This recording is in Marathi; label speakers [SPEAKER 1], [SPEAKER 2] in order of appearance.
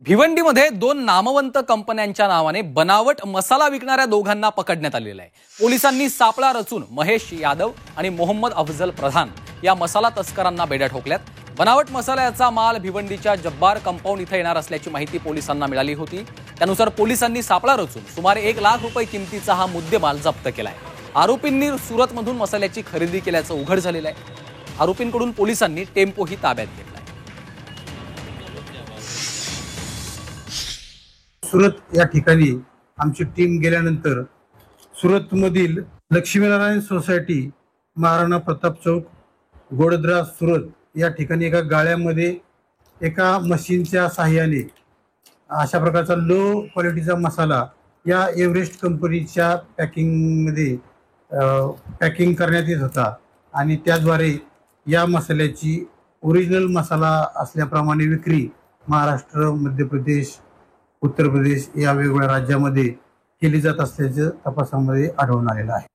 [SPEAKER 1] भिवंडीमध्ये दोन नामवंत कंपन्यांच्या नावाने बनावट मसाला विकणाऱ्या दोघांना पकडण्यात आलेलं आहे। पोलिसांनी सापळा रचून महेश यादव आणि मोहम्मद अफजल प्रधान या मसाला तस्करांना बेड्या ठोकल्यात। बनावट मसाल्याचा माल भिवंडीच्या जब्बार कंपाऊंड इथे येणार असल्याची माहिती पोलिसांना मिळाली होती। त्यानुसार पोलिसांनी सापळा रचून सुमारे 1 लाख रुपये किमतीचा हा मुद्देमाल जप्त केलाय। आरोपींनी सुरतमधून मसाल्याची खरेदी केल्याचं उघड झालेलं आहे। आरोपींकडून पोलिसांनी टेम्पोही ताब्यात घेतलाय।
[SPEAKER 2] सुरत या ठिकाणी आमची टीम गेल्यानंतर सुरतमधील लक्ष्मीनारायण सोसायटी, महाराणा प्रताप चौक, गोडद्रा सुरत या ठिकाणी एका गाळ्यामध्ये एका मशीनच्या साहाय्याने अशा प्रकारचा लो क्वालिटीचा मसाला या एव्हरेस्ट कंपनीच्या पॅकिंगमध्ये पॅकिंग करण्यात येत होता आणि त्याद्वारे या मसाल्याची ओरिजिनल मसाला असल्याप्रमाणे विक्री महाराष्ट्र, मध्य प्रदेश, उत्तर प्रदेश या वेगवेगळ्या राज्यामध्ये केली जात असल्याचं तपासामध्ये आढळून आलेलं आहे।